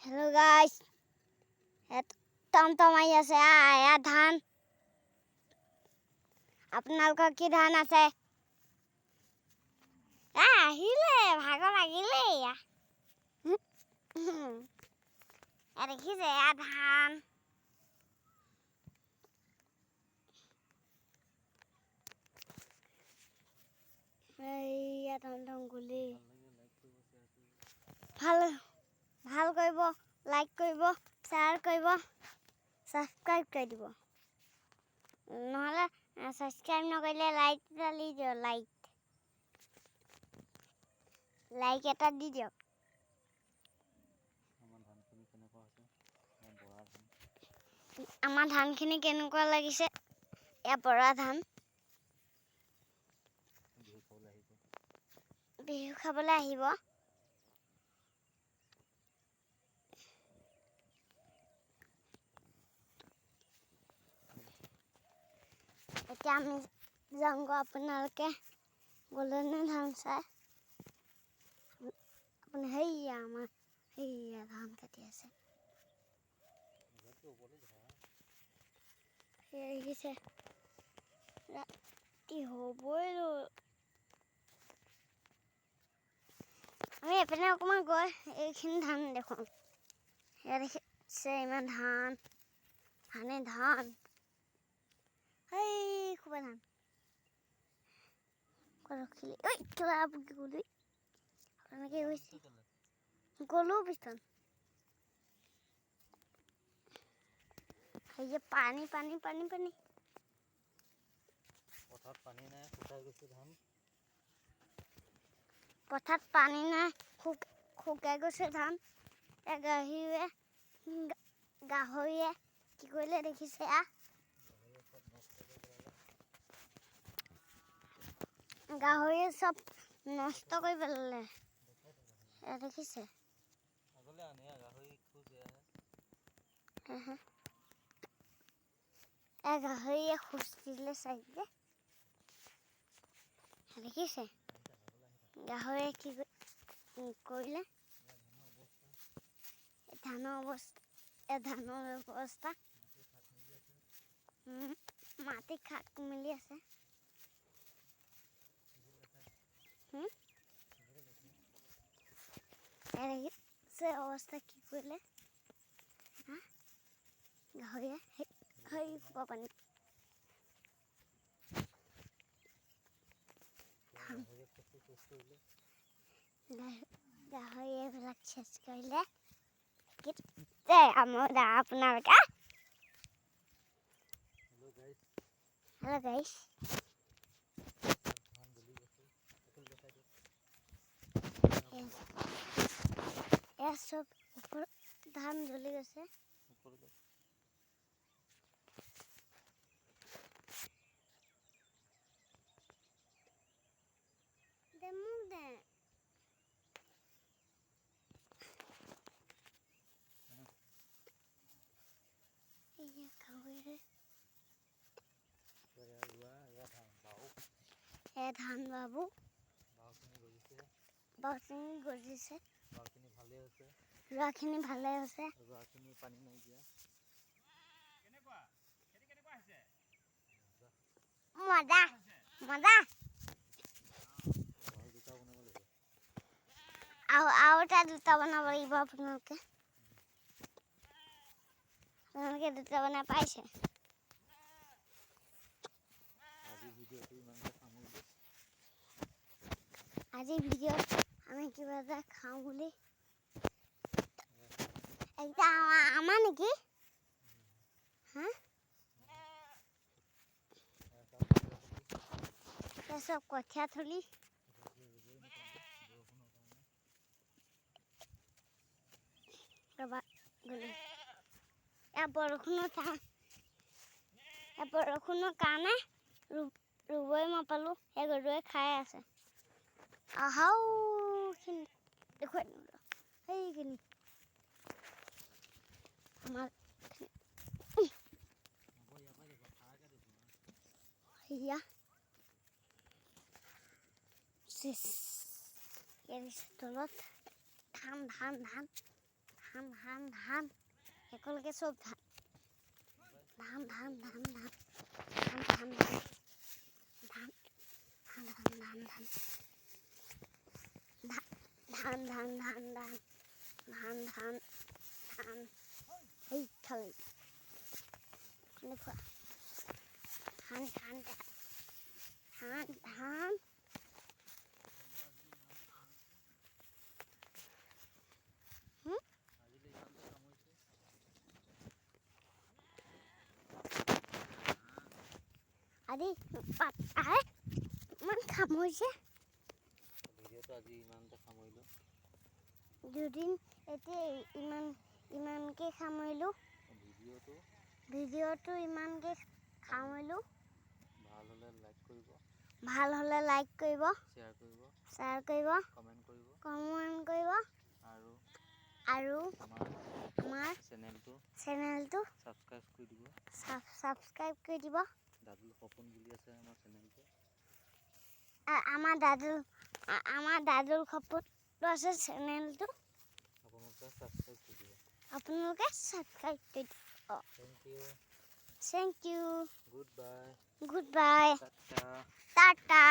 Hello guys. টমটম আহি আছে এয়া ধান আপোনালোকৰ কি ধান আছে আহিলে ভাগৰ লাগিলে এয়া দেখিছে এয়া ধান এয়া টমটম গুলি ভাল কৰিব লাইক কৰিব শ্বেয়াৰ কৰিব সাবস্ক্ৰাইব কৰি দিব নহলে সাবস্ক্ৰাইব নকৰিলে লাইক ডালি দিও লাইক এটা দি দিয়ক আমাৰ ধানখিনি কেনেকুৱা লাগিছে এয়া বৰা ধান বিহু খাবলৈ আহিব এতিয়া আমি যাংগ আপোনালোকে গলেনে ধান চাই আপুনি হেইয়া আমাৰ হেইয়া ধান কাটি আছে দেখিছে ৰাতি হ'বই আমি এপিনে অকণমান গৈ এইখিনি ধান দেখোঁ এয়া দেখিছে ইমান ধান হেই খুব ধান ৰখিলে ঐ কিবা গ'লি আপোনালোকে গৈছে গ'লো পিছন এই যে পানী পথাৰত পানী নাই শুকাই গৈছে ধান পথাৰত পানী নাই শুকাই গৈছে ধান গাহৰিয়ে কি কৰিলে দেখিছে গাহৰিয়ে চব নষ্ট কৰি পেলালে দেখিছে আগলে আনে গাহৰি খুব বেয়া গাহৰিয়ে খোজ দিলে চাইলে দেখিছে গাহৰিয়ে কি কৰিলে ধানৰ অৱস্থা মাটি খাট মেলি আছে অৱস্থা কি কৰিলে গাহৰিয়ে খোৱা পানী গাহৰি এইবিলাক চেচ কৰিলে আপোনালোকে হেল্ল' গাইছ এয়া চব ধান জ্বলি গৈছে ধান বাবু বাওখিনি গজিছে ৰোৱাখিনি ভালে হৈছে পানী নাই দিয়া মজা আৰু এটা দুটা বনাব লাগিব আপোনালোকে দুটা বনাই পাইছে আজি ভিডিঅ'ত আমি কিবা এটা খাওঁ বুলি এটা আমাৰ নেকি চব কঠীয়া থলি বৰষুণৰ কাৰণে ৰুবই নাপালো সেই গৰুৱে খাই আছে দেখুৱাই সেইখিনি আমাৰ তলত ধান ধান ধান ধান একেলগে চব ধান ধান ধান ধান ধান ধান ধান ধান ধান ধান ধান ধান ধান ধান ধান ধান ধান ধান ধান এই খালি ধান ধান ধান ধান আদি আহে ইমান খামৰিছে ভিডিঅ'টো আজি ইমানতে সামৰিলোঁ দুদিন এতিয়া ইমানকৈ সামৰিলোঁ ভিডিঅ'টো ইমানকৈ সামৰিলোঁ ভাল হ'লে লাইক কৰিব শ্বেয়াৰ কৰিব কমেণ্ট কৰিব আৰু আমাৰ চেনেলটো ছাবস্ক্ৰাইব কৰি দিব দাদুল সপোন বুলি আছে আমাৰ চেনেলটো আমাৰ দাদুৰ সপোনটো আছে চেনেলটো আপোনালোকে ছাবস্ক্ৰাইব কৰি দিব thank you goodbye Tata